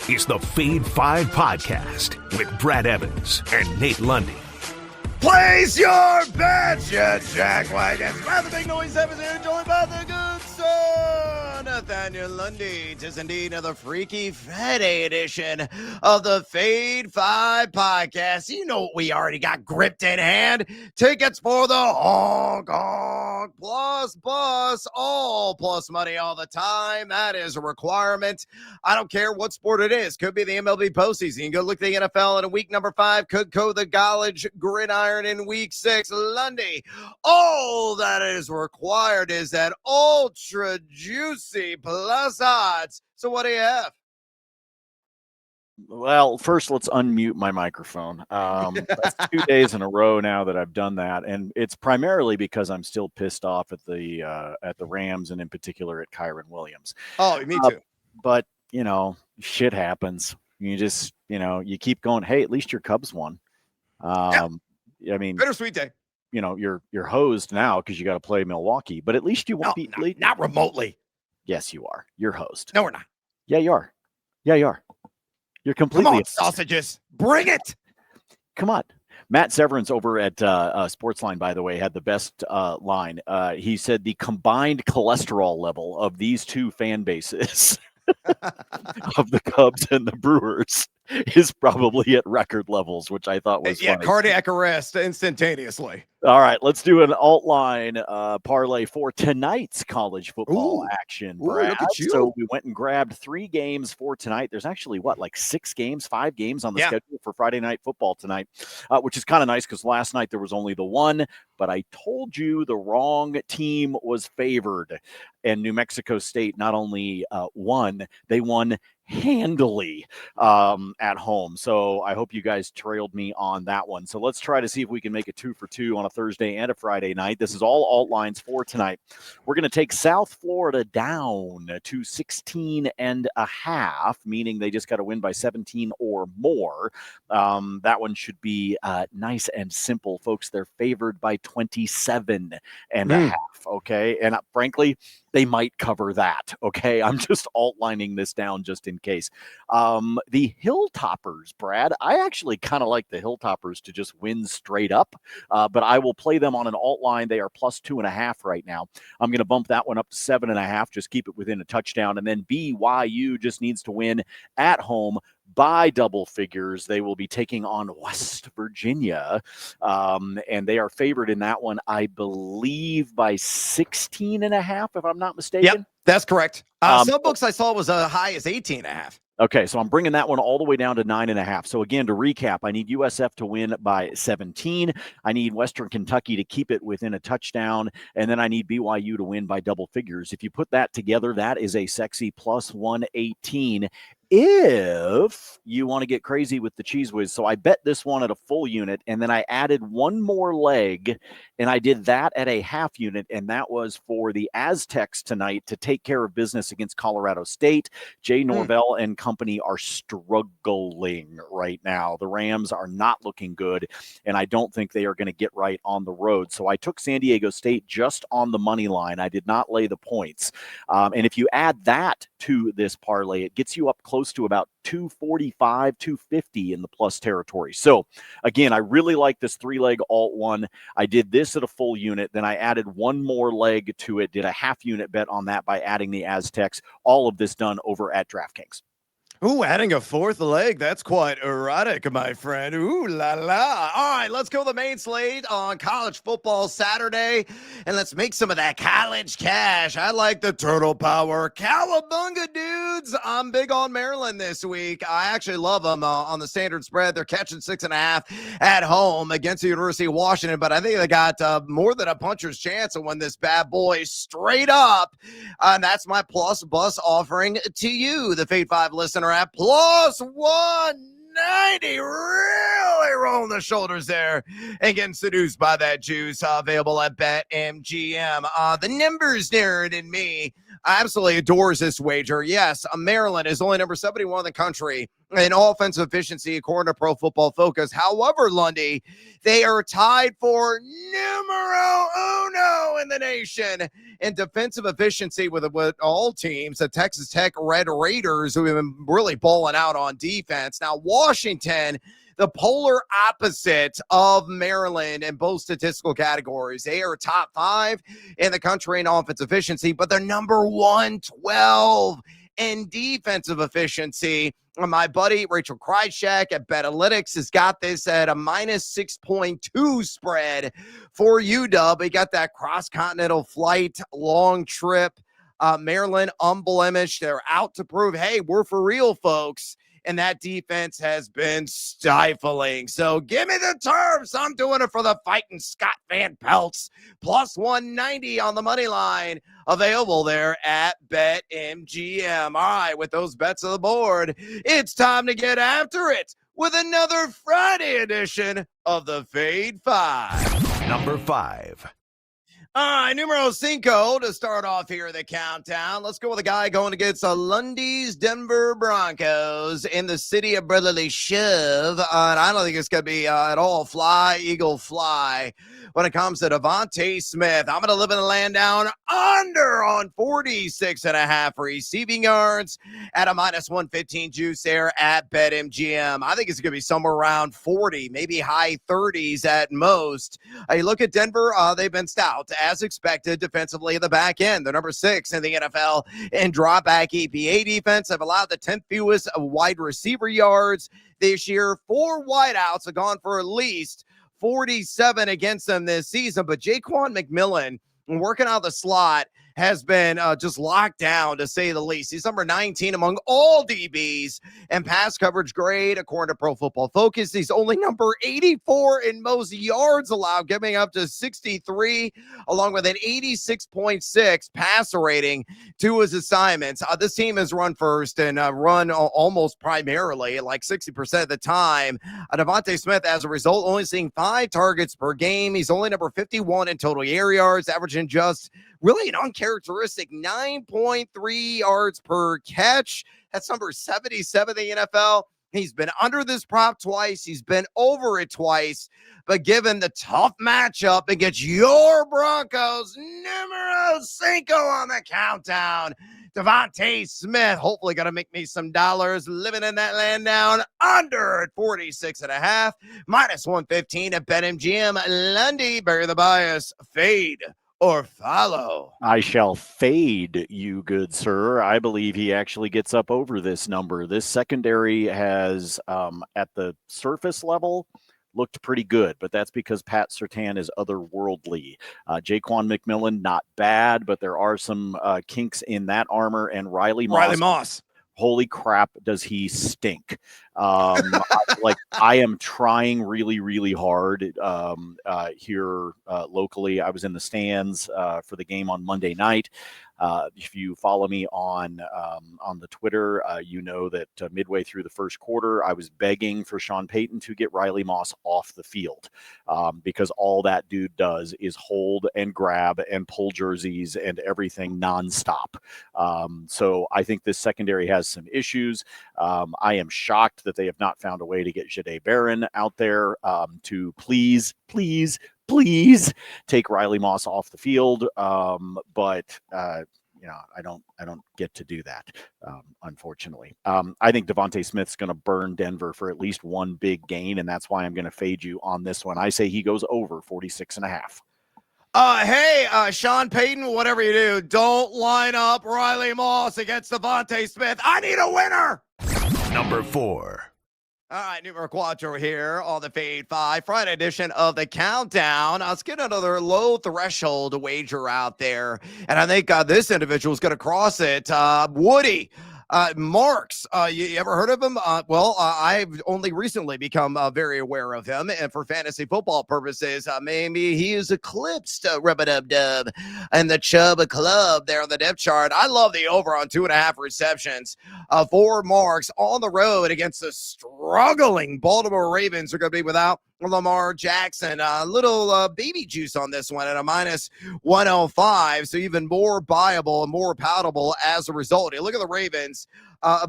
is the Fade 5 Podcast with Brad Evans and Nate Lundy. Place your bets, you jackwagons. Rather big noise, Evans here, joined by the good son, Nathaniel Lundy. 'Tis indeed another Freaky Friday edition of the Fade 5 Podcast. You know what we already got gripped in hand. Tickets for the Honk Honk Plus Bus. All plus money all the time. That is a requirement. I don't care what sport it is. Could be the MLB postseason. You can go look at the NFL in week number 5. Could go the college gridiron in week 6. Lundy, all that is required is that ultra juicy plus odds. So what do you have? Well, first let's unmute my microphone. That's 2 days in a row now that I've done that, and it's primarily because I'm still pissed off at the Rams and in particular at Kyron Williams. Oh, me too. But you know, shit happens. You just you keep going. Hey, at least your Cubs won. I mean, bittersweet day. You know, you're hosed now because you got to play Milwaukee, but at least you won't be late. Not remotely. Yes, you are. You're hosed. No, we're not. Yeah, you are. Yeah, you are. You're completely. Come on, sausages. Bring it. Come on. Matt Severance over at Sportsline, by the way, had the best line. He said the combined cholesterol level of these two fan bases of the Cubs and the Brewers is probably at record levels, which I thought was funny. Cardiac arrest instantaneously. All right, let's do an alt line parlay for tonight's college football action, Brad. Look at you. So we went and grabbed 3 games for tonight. There's actually, 6 games, 5 games on the schedule for Friday Night Football tonight, which is kind of nice because last night there was only the one, but I told you the wrong team was favored. And New Mexico State not only won, they won handily at home. So I hope you guys trailed me on that one. So let's try to see if we can make a 2 for 2 on a Thursday and a Friday night. This is all alt lines for tonight. We're going to take South Florida down to 16.5, meaning they just got to win by 17 or more. That one should be nice and simple, folks. They're favored by 27.5. Okay. And frankly, they might cover that. Okay. I'm just alt-lining this down just in case. The Hilltoppers, Brad, I actually kind of like the Hilltoppers to just win straight up, but I will play them on an alt line. They are plus 2.5 right now. I'm going to bump that one up to 7.5. Just keep it within a touchdown. And then BYU just needs to win at home by double figures. They will be taking on West Virginia, and they are favored in that one, I believe, by 16.5, if I'm not mistaken. Yep, that's correct. Some books I saw was as high as 18.5. Okay, so I'm bringing that one all the way down to 9.5. So again, to recap, I need USF to win by 17. I need Western Kentucky to keep it within a touchdown, and then I need BYU to win by double figures. If you put that together, that is a sexy plus 118. If you want to get crazy with the Cheese Whiz. So I bet this one at a full unit, and then I added one more leg, and I did that at a half unit, and that was for the Aztecs tonight to take care of business against Colorado State. Jay Norvell and company are struggling right now. The Rams are not looking good, and I don't think they are going to get right on the road. So I took San Diego State just on the money line. I did not lay the points. And if you add that to this parlay, it gets you up close to about 245, 250 in the plus territory. So again, I really like this 3-leg alt one. I did this at a full unit. Then I added one more leg to it, did a half unit bet on that by adding the Aztecs. All of this done over at DraftKings. Ooh, adding a 4th leg. That's quite erotic, my friend. Ooh, la, la. All right, let's go the main slate on college football Saturday, and let's make some of that college cash. I like the Turtle Power Cowabunga dudes. I'm big on Maryland this week. I actually love them on the standard spread. They're catching 6.5 at home against the University of Washington, but I think they got more than a puncher's chance to win this bad boy straight up, and that's my plus bus offering to you, the Fade 5 listener, at plus 190. Really rolling the shoulders there and getting seduced by that juice. Available at BetMGM. The numbers nerd in me absolutely adores this wager. Yes, Maryland is only number 71 in the country in offensive efficiency according to Pro Football Focus. However, Lundy, they are tied for numero uno in the nation in defensive efficiency with all teams. The Texas Tech Red Raiders, who have been really balling out on defense. Now, Washington, the polar opposite of Maryland in both statistical categories. They are top 5 in the country in offensive efficiency, but they're number 112 in defensive efficiency. My buddy Rachel Krychak at Betalytics has got this at a minus 6.2 spread for UW. He got that cross-continental flight, long trip. Maryland unblemished. They're out to prove, hey, we're for real, folks. And that defense has been stifling. So give me the Terps. I'm doing it for the fighting Scott Van Pelts. Plus 190 on the money line. Available there at BetMGM. All right, with those bets on the board, it's time to get after it with another Friday edition of the Fade 5. Number 5. All right, numero 5 to start off here the countdown. Let's go with a guy going against the Lundy's Denver Broncos in the city of brotherly shove. And I don't think it's going to be at all fly, eagle fly when it comes to DeVonta Smith. I'm going to live in the land down under on 46.5 receiving yards at a minus 115 juice there at BetMGM. I think it's going to be somewhere around 40, maybe high 30s at most. You look at Denver, they've been stout as expected defensively in the back end. They're number 6 in the NFL in dropback EPA defense. Have allowed the 10th fewest wide receiver yards this year. 4 wideouts have gone for at least 47 against them this season. But Jaquan McMillan, working out of the slot, has been just locked down, to say the least. He's number 19 among all DBs and pass coverage grade, according to Pro Football Focus. He's only number 84 in most yards allowed, giving up to 63, along with an 86.6 passer rating to his assignments. This team has run first and run almost primarily, like 60% of the time. DeVonta Smith, as a result, only seeing 5 targets per game. He's only number 51 in total air yards, averaging just really an uncharacteristic 9.3 yards per catch. That's number 77 in the NFL. He's been under this prop twice. He's been over it twice. But given the tough matchup against your Broncos, numero 5 on the countdown, DeVonta Smith, hopefully going to make me some dollars living in that land down under at 46.5, minus 115 at BetMGM. Lundy, bury the bias, fade or follow. I shall fade you, good sir. I believe he actually gets up over this number. This secondary has, at the surface level, looked pretty good, but that's because Pat Surtain is otherworldly. Jaquan McMillan, not bad, but there are some kinks in that armor. And Riley Moss. Holy crap, does he stink? I am trying really, really hard here locally. I was in the stands for the game on Monday night. If you follow me on the Twitter, you know that midway through the first quarter, I was begging for Sean Payton to get Riley Moss off the field because all that dude does is hold and grab and pull jerseys and everything nonstop. So I think this secondary has some issues. I am shocked that they have not found a way to get Jahdae Barron out there to please take Riley Moss off the field. But I don't get to do that, unfortunately. I think DeVonta Smith's going to burn Denver for at least one big gain, and that's why I'm going to fade you on this one. I say he goes over 46.5. Hey, Sean Payton, whatever you do, don't line up Riley Moss against DeVonta Smith. I need a winner. Number 4. All right, numero 4 here on the Fade 5 Friday edition of the Countdown. Let's get another low threshold wager out there, and I think this individual is going to cross it. Woody Marks, you ever heard of him? I've only recently become very aware of him, and for fantasy football purposes, maybe he is eclipsed Rub-a-dub-dub and the Chubb Club there on the depth chart. I love the over on 2.5 receptions for Marks on the road against the struggling Baltimore Ravens. Are going to be without Lamar Jackson. A little baby juice on this one at a minus 105, so even more buyable and more palatable as a result. You look at the Ravens,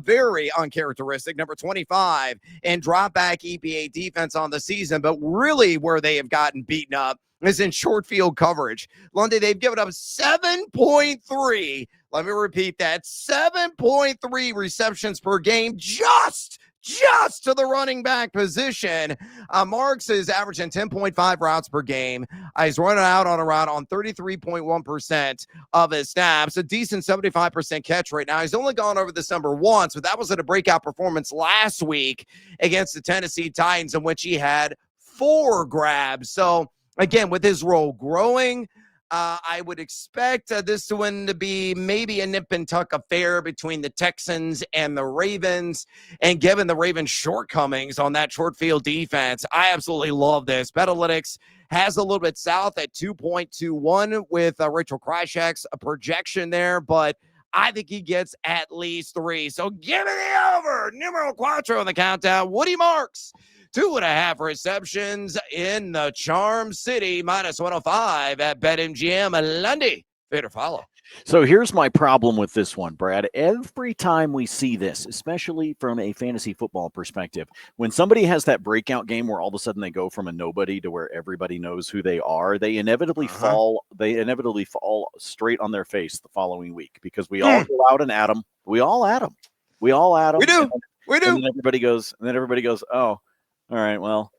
very uncharacteristic, number 25 in drop back EPA defense on the season, but really where they have gotten beaten up is in short field coverage. Lundy, they've given up 7.3. Let me repeat that, 7.3 receptions per game just to the running back position. Marks is averaging 10.5 routes per game. He's running out on a route on 33.1% of his snaps, a decent 75% catch rate. Now, he's only gone over this number once, but that was at a breakout performance last week against the Tennessee Titans, in which he had 4 grabs. So, again, with his role growing, I would expect this one to be maybe a nip and tuck affair between the Texans and the Ravens. And given the Ravens' shortcomings on that short field defense, I absolutely love this. Betalytics has a little bit south at 2.21 with Rachel Krychek's projection there, but I think he gets at least 3. So give me the over. Numero cuatro in the countdown. Woody Marks. 2.5 receptions in the Charm City, minus 105 at BetMGM. Lundy, fair to follow. So here's my problem with this one, Brad. Every time we see this, especially from a fantasy football perspective, when somebody has that breakout game where all of a sudden they go from a nobody to where everybody knows who they are, they inevitably fall straight on their face the following week, because we all go out and at them. We all at them. We do. We do. And then everybody goes, oh, all right, well,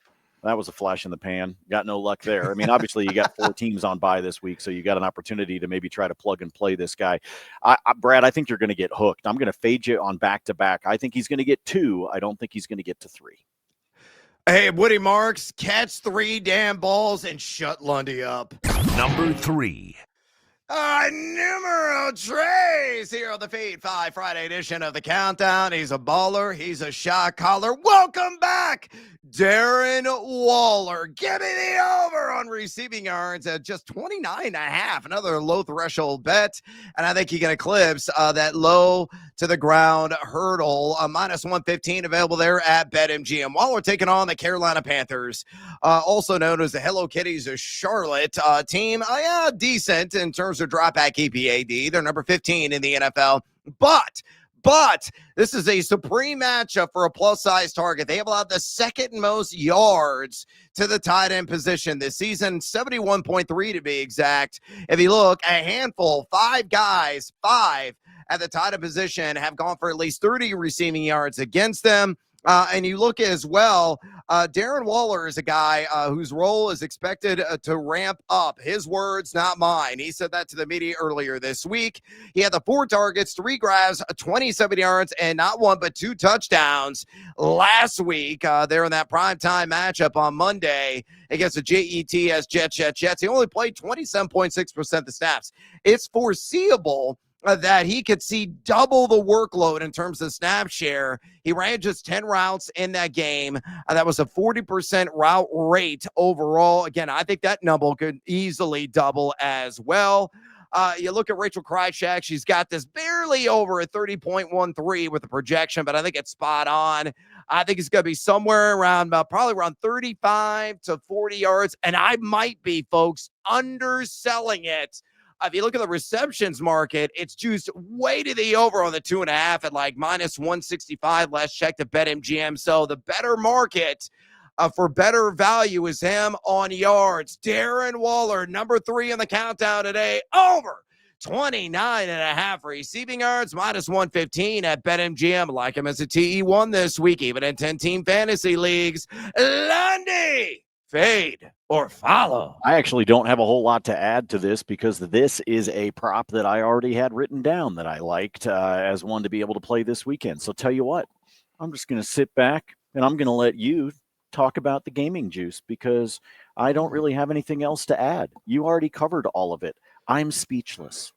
that was a flash in the pan. Got no luck there. I mean, obviously, you got 4 teams on bye this week, so you got an opportunity to maybe try to plug and play this guy. Brad, I think you're going to get hooked. I'm going to fade you on back-to-back. I think he's going to get 2. I don't think he's going to get to 3. Hey, Woody Marks, catch 3 damn balls and shut Lundy up. Number 3. Numero tres here on the Feed 5 Friday edition of the Countdown. He's a baller. He's a shot caller. Welcome back, Darren Waller. Give me the over on receiving yards at just 29.5. Another low threshold bet. And I think he can eclipse that low to the ground hurdle. Minus 115 available there at BetMGM. Waller taking on the Carolina Panthers, also known as the Hello Kitties of Charlotte team. Decent in terms of drop back EPAD. They're number 15 in the NFL. But this is a supreme matchup for a plus-size target. They have allowed the second most yards to the tight end position this season, 71.3 to be exact. If you look, a handful, 5 guys, 5 at the tight end position have gone for at least 30 receiving yards against them. And you look as well, Darren Waller is a guy whose role is expected to ramp up. His words, not mine. He said that to the media earlier this week. He had the 4 targets, 3 grabs, 27 yards, and not 1 but 2 touchdowns last week. There in that primetime matchup on Monday against the Jets. He only played 27.6% of the snaps. It's foreseeable that he could see double the workload in terms of snap share. He ran just 10 routes in that game. That was a 40% route rate overall. Again, I think that number could easily double as well. You look at Rachel Krychek. She's got this barely over a 30.13 with the projection, but I think it's spot on. I think it's going to be somewhere around probably around 35 to 40 yards. And I might be, folks, underselling it. If you look at the receptions market, it's juiced way to the over on the 2.5 at like minus 165. Last check to BetMGM. So the better market for better value is him on yards. Darren Waller, number 3 in the countdown today, over 29.5 receiving yards, minus 115 at BetMGM. Like him as a TE1 this week, even in 10-team fantasy leagues. Lundy, fade or follow. I actually don't have a whole lot to add to this, because this is a prop that I already had written down that I liked as one to be able to play this weekend. So tell you what, I'm just going to sit back and I'm going to let you talk about the gaming juice, because I don't really have anything else to add. You already covered all of it. I'm speechless.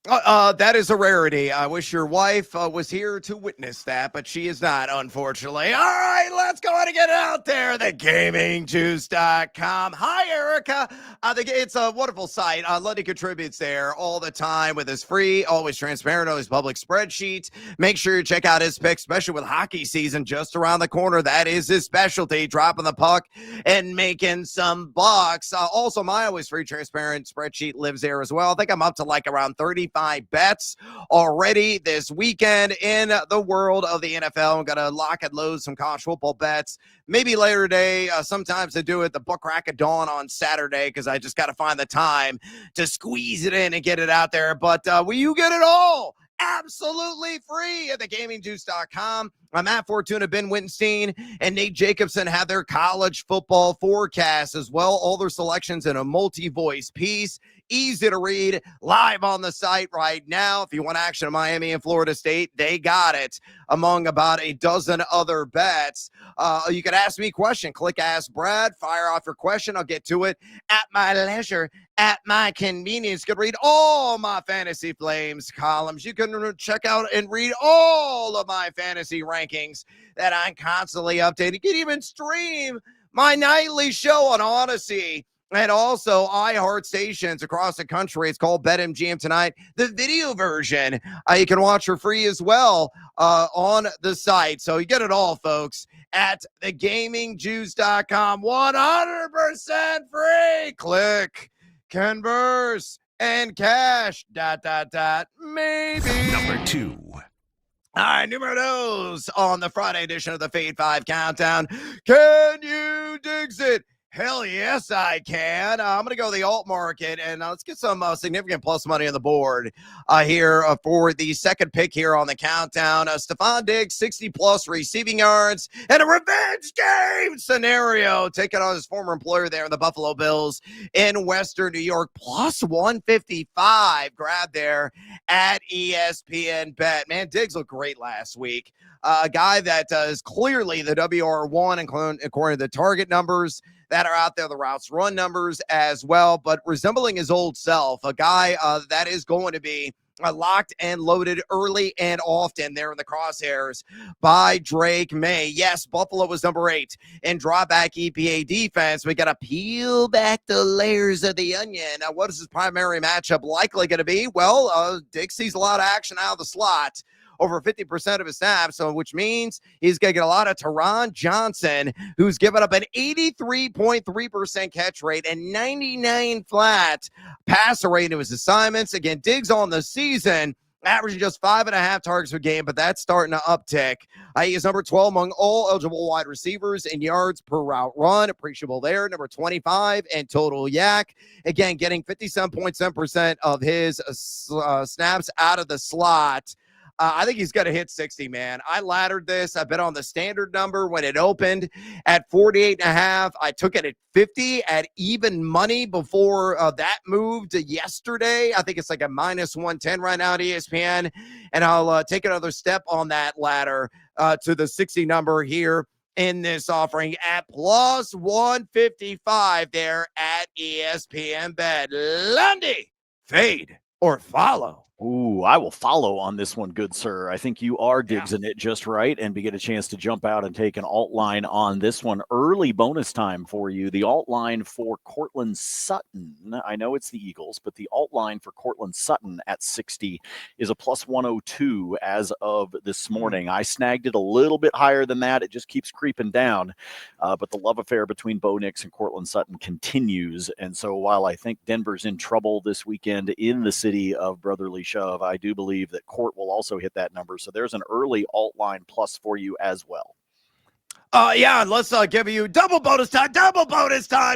That is a rarity. I wish your wife was here to witness that, but she is not, unfortunately. All right, let's go ahead and get it out there. TheGamingJuice.com. Hi, Erica. It's a wonderful site. Lundy contributes there all the time with his free, always transparent, always public spreadsheets. Make sure you check out his picks, especially with hockey season just around the corner. That is his specialty, dropping the puck and making some bucks. Also, my always free, transparent spreadsheet lives there as well. I think I'm up to like around 35 bets already this weekend in the world of the NFL. I'm going to lock and load some college football bets. Maybe later today. Sometimes I do it the book crack of dawn on Saturday because I just got to find the time to squeeze it in and get it out there. But will you get it all? Absolutely free at thegamingjuice.com. Matt Fortuna, Ben Wittenstein, and Nate Jacobson have their college football forecast as well. All their selections in a multi-voice piece. Easy to read, live on the site right now. If you want action in Miami and Florida State, they got it among about a dozen other bets. You can ask me a question. Click Ask Brad. Fire off your question. I'll get to it at my leisure, at my convenience. You can read all my Fantasy Flames columns. You can check out and read all of my fantasy rankings that I'm constantly updating. You can even stream my nightly show on Odyssey and also iHeart stations across the country. It's called BetMGM Tonight. The video version you can watch for free as well on the site. So you get it all, folks, at thegamingjuice.com. 100% free. Click, converse, and cash. ... Maybe. Number 2. All right, numeros on the Friday edition of the Fade 5 Countdown. Can you dig it? Hell yes, I can. I'm going to go to the alt market, and let's get some significant plus money on the board here for the second pick here on the countdown. Stefon Diggs, 60-plus receiving yards, and a revenge game scenario, taking on his former employer there in the Buffalo Bills in Western New York, plus 155 grab there at ESPN Bet. Man, Diggs looked great last week. A guy that is clearly the WR1, according to the target numbers that are out there, the routes run numbers as well, but resembling his old self, a guy that is going to be locked and loaded early and often there in the crosshairs by Drake May. Yes, Buffalo was number 8 in drawback EPA defense. We got to peel back the layers of the onion. Now, what is his primary matchup likely going to be? Well, Dick sees a lot of action out of the slot. Over 50% of his snaps, so which means he's going to get a lot of Teron Johnson, who's given up an 83.3% catch rate and 99 flat passer rate into his assignments. Again, Diggs on the season, averaging just 5.5 targets per game, but that's starting to uptick. He is number 12 among all eligible wide receivers in yards per route run. Appreciable there. Number 25 in total yak. Again, getting 57.7% of his snaps out of the slot. I think he's going to hit 60, man. I laddered this. I've been on the standard number when it opened at 48.5. I took it at 50 at even money before that moved yesterday. I think it's like a minus 110 right now at ESPN. And I'll take another step on that ladder to the 60 number here in this offering at plus 155 there at ESPN Bet. Lundy, fade or follow? Ooh, I will follow on this one, good sir. I think you are digsing it just right, and we get a chance to jump out and take an alt line on this one. Early bonus time for you. The alt line for Cortland Sutton. I know it's the Eagles, but the alt line for Cortland Sutton at 60 is a plus 102 as of this morning. I snagged it a little bit higher than that. It just keeps creeping down, but the love affair between Bo Nix and Cortland Sutton continues. And so while I think Denver's in trouble this weekend in the city of brotherly shove, I do believe that Court will also hit that number. So there's an early alt line plus for you as well. Yeah, let's give you double bonus time.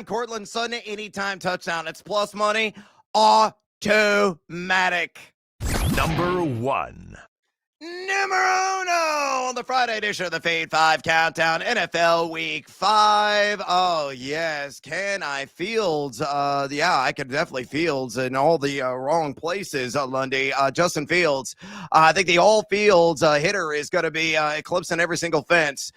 Cortland Sutton, anytime touchdown. It's plus money, automatic. Number 1. Numero uno on the Friday edition of the Fade 5 Countdown, NFL Week 5. Oh, yes. Can I Fields? Yeah, I could definitely Fields in all the wrong places, Lundy. Justin Fields. I think the all Fields hitter is going to be eclipsing every single fence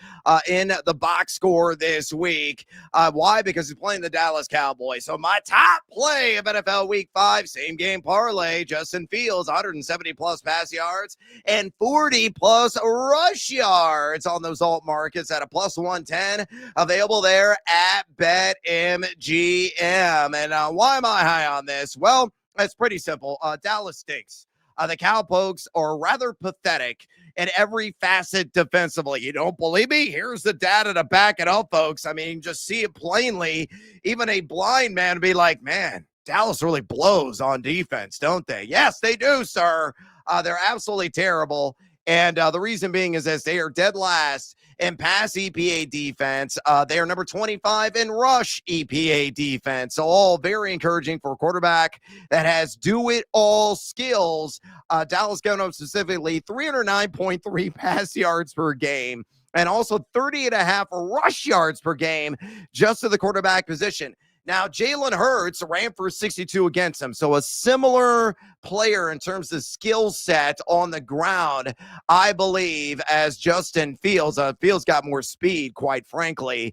in the box score this week. Why? Because he's playing the Dallas Cowboys. So my top play of NFL Week 5, same game parlay, Justin Fields, 170-plus pass yards and 40-plus rush yards on those alt markets at a plus 110, available there at BetMGM. And why am I high on this? Well, it's pretty simple. Dallas stinks. The Cowpokes are rather pathetic in every facet defensively. You don't believe me? Here's the data to back it up, folks. I mean, just see it plainly. Even a blind man would be like, man, Dallas really blows on defense, don't they? Yes, they do, sir. They're absolutely terrible. And the reason being is as they are dead last in pass EPA defense. They are number 25 in rush EPA defense. So all very encouraging for a quarterback that has do-it-all skills. Dallas going up specifically 309.3 pass yards per game and also 30.5 rush yards per game just to the quarterback position. Now, Jalen Hurts ran for 62 against him, so a similar player in terms of skill set on the ground, I believe, as Justin Fields. Fields got more speed, quite frankly.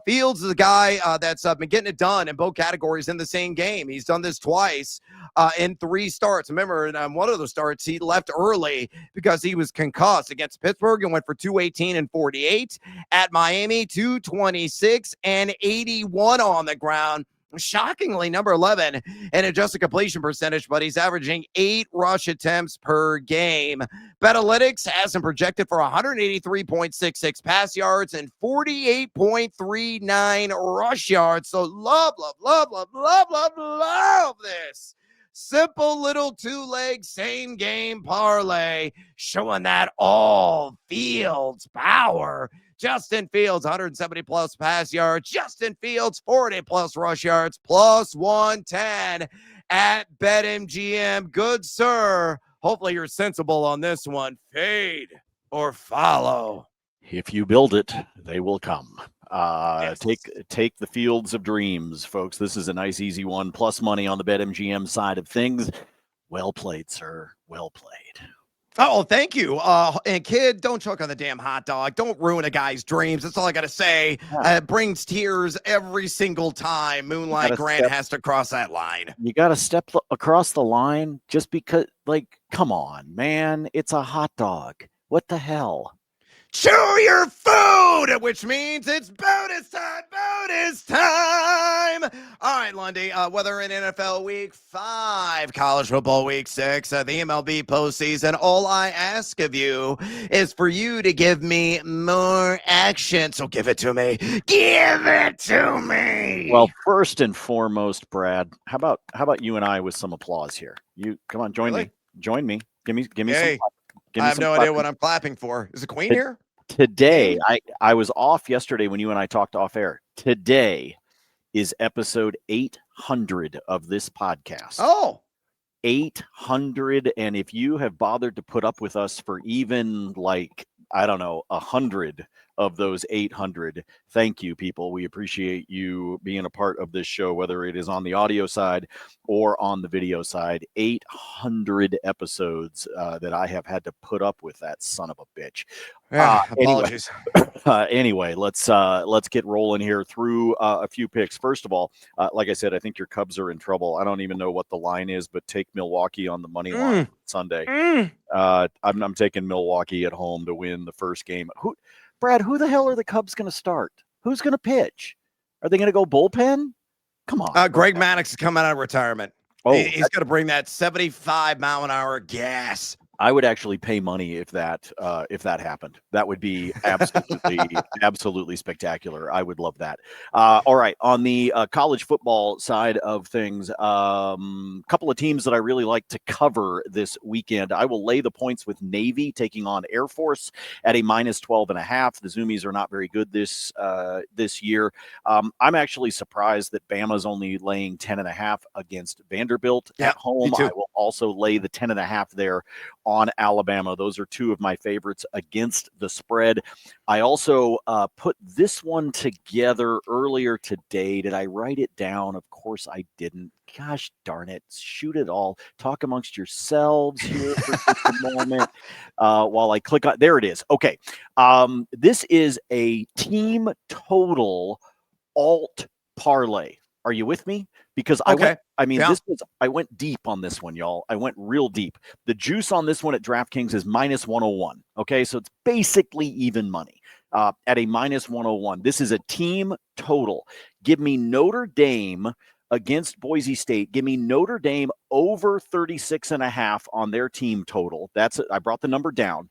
Fields is a guy that's been getting it done in both categories in the same game. He's done this twice in 3 starts. Remember, in one of those starts, he left early because he was concussed against Pittsburgh and went for 218 and 48. At Miami, 226 and 81 on the ground. Shockingly, number 11 in adjusted completion percentage, but he's averaging 8 rush attempts per game. Betalytics has him projected for 183.66 pass yards and 48.39 rush yards. So love this. Simple little 2-leg same game parlay showing that all Fields power. Justin Fields, 170-plus pass yards. Justin Fields, 40-plus rush yards, plus 110 at BetMGM. Good, sir. Hopefully you're sensible on this one. Fade or follow. If you build it, they will come. Yes. Take the Fields of Dreams, folks. This is a nice, easy one. Plus money on the BetMGM side of things. Well played, sir. Well played. Oh, thank you. And kid, don't choke on the damn hot dog. Don't ruin a guy's dreams. That's all I got to say. It brings tears every single time Moonlight Grant has to cross that line. You got to step across the line just because, like, come on, man. It's a hot dog. What the hell? Chew your food, which means it's bonus time, bonus time. All right, Lundy, whether in NFL Week 5, College Football Week 6, the MLB postseason, all I ask of you is for you to give me more action. So give it to me. Give it to me. Well, first and foremost, Brad, how about you and I with some applause here? You come on, join me. Join me. Give me hey. some. I have no idea what I'm clapping for. Is the Queen here? Today, I was off yesterday when you and I talked off air. Today is episode 800 of this podcast. Oh, 800. And if you have bothered to put up with us for even 100 of those 800, thank you, people. We appreciate you being a part of this show, whether it is on the audio side or on the video side. 800 episodes that I have had to put up with that son of a bitch. Apologies. Anyway, let's get rolling here through a few picks. First of all, like I said, I think your Cubs are in trouble. I don't even know what the line is, but take Milwaukee on the money line Sunday. I'm taking Milwaukee at home to win the first game. Brad, who the hell are the Cubs going to start? Who's going to pitch? Are they going to go bullpen? Come on. Greg Maddux is coming out of retirement. Oh, he's going to bring that 75-mile-an-hour gas. I would actually pay money if that happened. That would be absolutely spectacular. I would love that. All right, on the college football side of things, couple of teams that I really like to cover this weekend. I will lay the points with Navy taking on Air Force at a minus 12.5. The Zoomies are not very good this year. I'm actually surprised that Bama's only laying 10.5 against Vanderbilt at home. also lay the 10.5 there on Alabama. Those are two of my favorites against the spread. I also put this one together earlier today. Did I write it down? Of course I didn't. Gosh darn it. Shoot it all. Talk amongst yourselves here for just a moment while I click on. There it is. Okay. This is a team total alt parlay. Are you with me? Because I went deep on this one, y'all. I went real deep. The juice on this one at DraftKings is minus 101. Okay, so it's basically even money at a minus 101. This is a team total. Give me Notre Dame against Boise State. Give me Notre Dame over 36.5 on their team total. That's it. I brought the number down.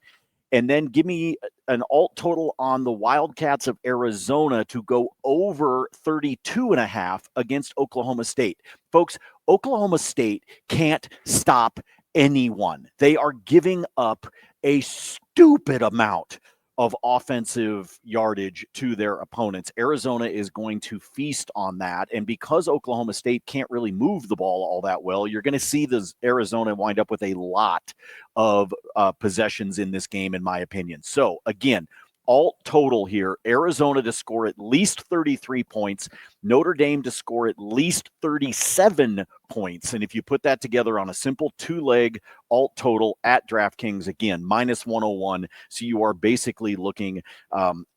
And then give me an alt total on the Wildcats of Arizona to go over 32.5 against Oklahoma State. Folks, Oklahoma State can't stop anyone. They are giving up a stupid amount of offensive yardage to their opponents. Arizona is going to feast on that. And because Oklahoma State can't really move the ball all that well, you're going to see this Arizona wind up with a lot of possessions in this game, in my opinion. So again, alt total here, Arizona to score at least 33 points, Notre Dame to score at least 37 points. And if you put that together on a simple two-leg alt total at DraftKings, again, minus 101. So you are basically looking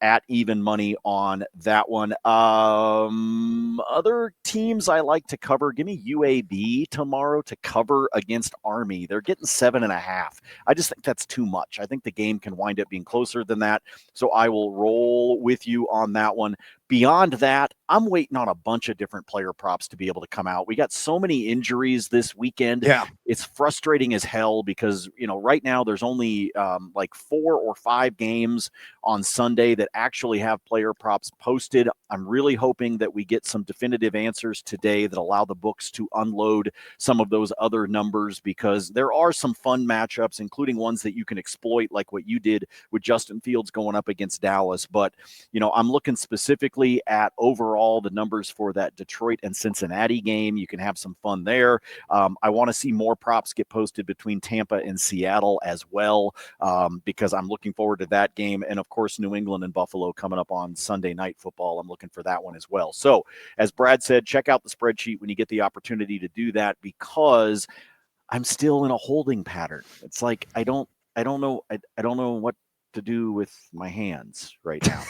at even money on that one. Other teams I like to cover, give me UAB tomorrow to cover against Army. They're getting 7.5. I just think that's too much. I think the game can wind up being closer than that. So I will roll with you on that one. Beyond that, I'm waiting on a bunch of different player props to be able to come out. We got so many injuries this weekend. Yeah. It's frustrating as hell because, right now there's only like 4 or 5 games on Sunday that actually have player props posted. I'm really hoping that we get some definitive answers today that allow the books to unload some of those other numbers, because there are some fun matchups, including ones that you can exploit, like what you did with Justin Fields going up against Dallas. But, I'm looking specifically at overall the numbers for that Detroit and Cincinnati game. You can have some fun there. I want to see more props get posted between Tampa and Seattle as well, because I'm looking forward to that game. And of course, New England and Buffalo coming up on Sunday Night Football. I'm looking for that one as well. So as Brad said, check out the spreadsheet when you get the opportunity to do that, because I'm still in a holding pattern. It's like, I don't know what to do with my hands right now.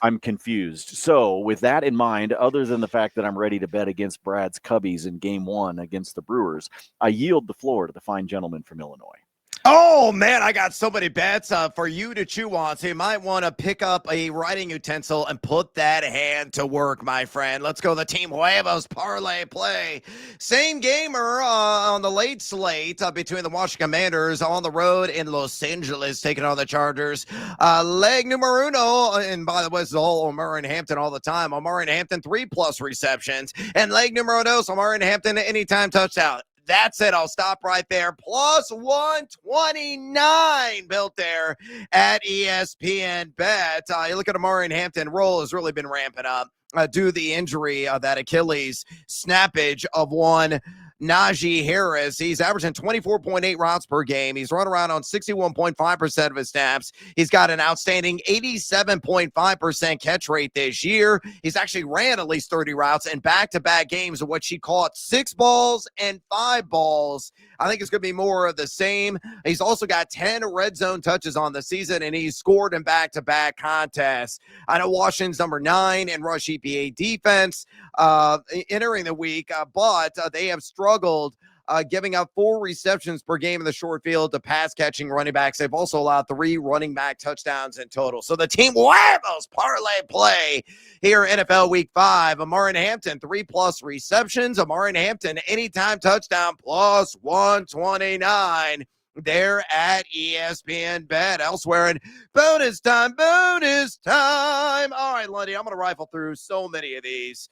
I'm confused. So with that in mind, other than the fact that I'm ready to bet against Brad's Cubbies in game 1 against the Brewers, I yield the floor to the fine gentleman from Illinois. Oh, man, I got so many bets for you to chew on, so you might want to pick up a writing utensil and put that hand to work, my friend. Let's go the Team Huevos Parlay Play. Same gamer on the late slate between the Washington Commanders on the road in Los Angeles, taking on the Chargers. Leg numero uno, and by the way, this is all Omarion Hampton all the time. Omarion Hampton, 3+ receptions. And leg numero dos, Omarion Hampton, anytime touchdown. That's it. I'll stop right there. Plus 129 built there at ESPN Bet. You look at Omarion Hampton, roll has really been ramping up due to the injury of that Achilles snappage of one Najee Harris. He's averaging 24.8 routes per game. He's run around on 61.5% of his snaps. He's got an outstanding 87.5% catch rate this year. He's actually ran at least 30 routes in back-to-back games of what she caught 6 balls and 5 balls. I think it's going to be more of the same. He's also got 10 red zone touches on the season, and he's scored in back-to-back contests. I know Washington's number 9 in rush EPA defense entering the week, but they have struggled giving up 4 receptions per game in the short field to pass-catching running backs. They've also allowed 3 running back touchdowns in total. So the Team Huevos Parlay Play here NFL Week 5. Omarion Hampton, 3+ receptions. Omarion Hampton, anytime touchdown, plus 129. There at ESPN Bet. Elsewhere in bonus time. All right, Lundy, I'm going to rifle through so many of these.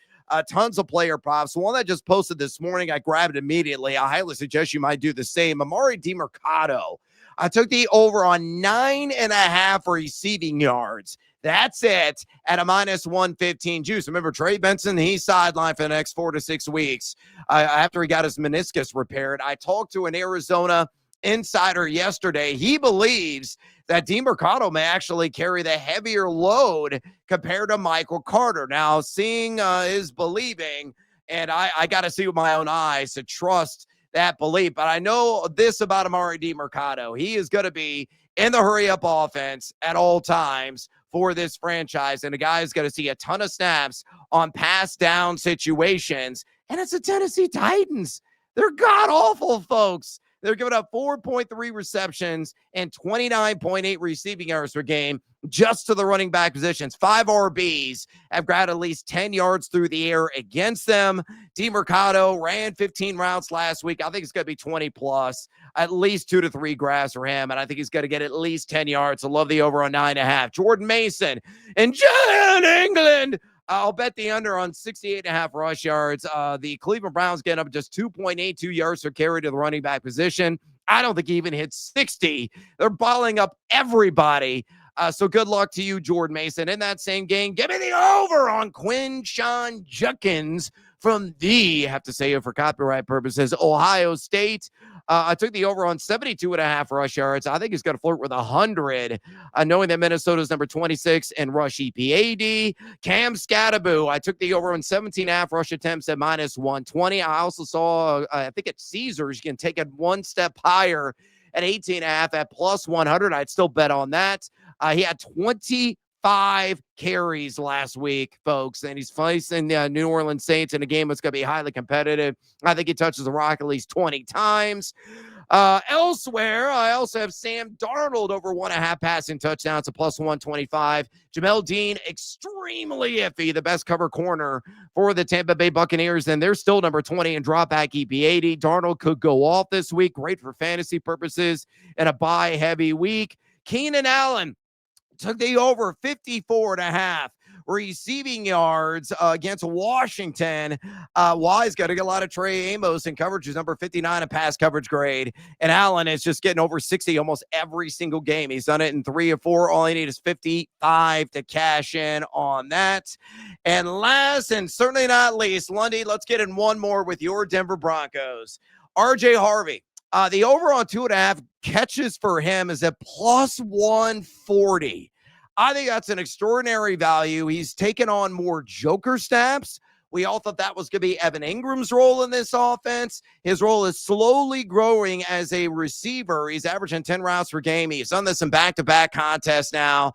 Tons of player props. The one I just posted this morning, I grabbed it immediately. I highly suggest you might do the same. Amari DiMercado. I took the over on 9.5 receiving yards. That's it at a minus 115 juice. Remember, Trey Benson, he's sidelined for the next 4 to 6 weeks after he got his meniscus repaired. I talked to an Arizona insider yesterday. He believes that DeMarcado may actually carry the heavier load compared to Michael Carter. Now, seeing is believing, and I got to see with my own eyes to trust that belief. But I know this about Emari DeMarcado. He is going to be in the hurry-up offense at all times for this franchise, and the guy is going to see a ton of snaps on pass down situations, and it's the Tennessee Titans. They're god-awful, folks. They're giving up 4.3 receptions and 29.8 receiving yards per game just to the running back positions. 5 RBs have got at least 10 yards through the air against them. DeMarcado ran 15 routes last week. I think it's going to be 20 plus, at least 2 to 3 grabs for him, and I think he's going to get at least 10 yards. I love the over on 9.5. Jordan Mason and John England. I'll bet the under on 68.5 rush yards. The Cleveland Browns getting up just 2.82 yards per carry to the running back position. I don't think he even hits 60. They're balling up everybody. So good luck to you, Jordan Mason. In that same game, give me the over on Quinshon Judkins from I have to say it for copyright purposes, Ohio State. I took the over on 72.5 rush yards. I think he's going to flirt with 100, knowing that Minnesota's number 26 in rush EPAD. Cam Scatteraboo, I took the over on 17.5 rush attempts at minus 120. I also saw, I think at Caesars, you can take it one step higher at 18.5 at plus 100. I'd still bet on that. He had 25 carries last week, folks, and he's facing the New Orleans Saints in a game that's going to be highly competitive. I think he touches the rock at least 20 times. Elsewhere, I also have Sam Darnold over 1.5 passing touchdowns to plus 125. Jamel Dean, extremely iffy, the best cover corner for the Tampa Bay Buccaneers, and they're still number 20 in dropback EP80. Darnold could go off this week, great for fantasy purposes in a bye-heavy week. Keenan Allen took the over 54.5 receiving yards against Washington. Wise got to get a lot of Trey Amos in coverage, who's number 59 in pass coverage grade. And Allen is just getting over 60 almost every single game. He's done it in 3 or 4. All he needs is 55 to cash in on that. And last and certainly not least, Lundy, let's get in one more with your Denver Broncos. RJ Harvey. The over on 2.5 catches for him is at plus 140. I think that's an extraordinary value. He's taken on more joker snaps. We all thought that was going to be Evan Ingram's role in this offense. His role is slowly growing as a receiver. He's averaging 10 routes per game. He's done this in back-to-back contests now.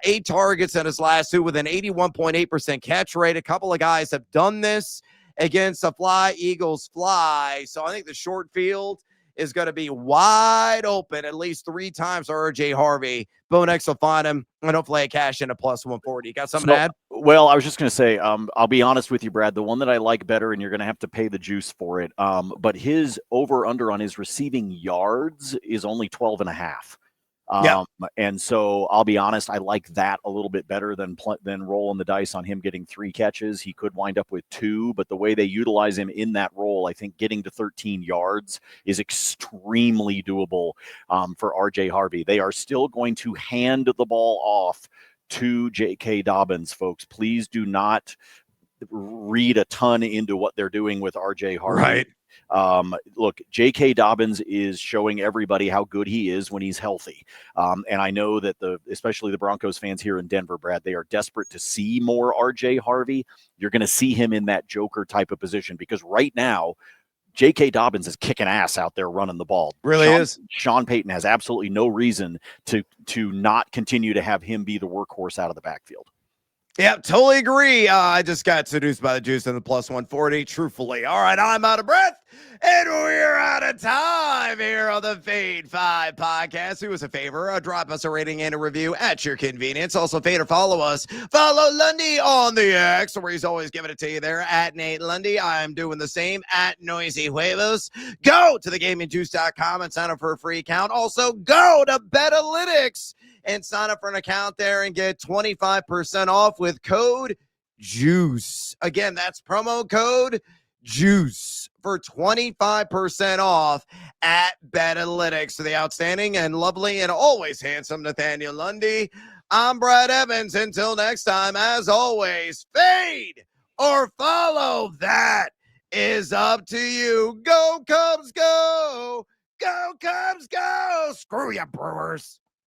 8 targets in his last 2 with an 81.8% catch rate. A couple of guys have done this against the Fly Eagles Fly. So I think the short field is going to be wide open at least 3 times for RJ Harvey. Bo Nix will find him, and hopefully I cash in a plus 140. You got something to add? Well, I was just going to say, I'll be honest with you, Brad. The one that I like better, and you're going to have to pay the juice for it, but his over-under on his receiving yards is only 12.5. And so I'll be honest, I like that a little bit better than rolling the dice on him getting 3 catches. He could wind up with 2, but the way they utilize him in that role, I think getting to 13 yards is extremely doable for RJ Harvey. They are still going to hand the ball off to J.K. Dobbins, folks. Please do not read a ton into what they're doing with RJ Harvey. Right. Look, J.K. Dobbins is showing everybody how good he is when he's healthy. And I know that especially the Broncos fans here in Denver, Brad, they are desperate to see more RJ Harvey. You're going to see him in that joker type of position because right now, J.K. Dobbins is kicking ass out there running the ball. Really is. Sean Payton has absolutely no reason to not continue to have him be the workhorse out of the backfield. Yeah, totally agree. I just got seduced by the juice and the plus 140, truthfully. All right, I'm out of breath, and we're out of time here on the Fade 5 podcast. Do us a favor, drop us a rating and a review at your convenience. Also, fade or follow us. Follow Lundy on the X, where he's always giving it to you there, at Nate Lundy. I'm doing the same, at Noisy Huevos. Go to thegamingjuice.com and sign up for a free account. Also, go to Betalytics and sign up for an account there and get 25% off with code JUICE. Again, that's promo code JUICE for 25% off at Betalytics. So the outstanding and lovely and always handsome Nathaniel Lundy. I'm Brad Evans. Until next time, as always, fade or follow. That is up to you. Go Cubs, go! Go Cubs, go! Screw ya, Brewers.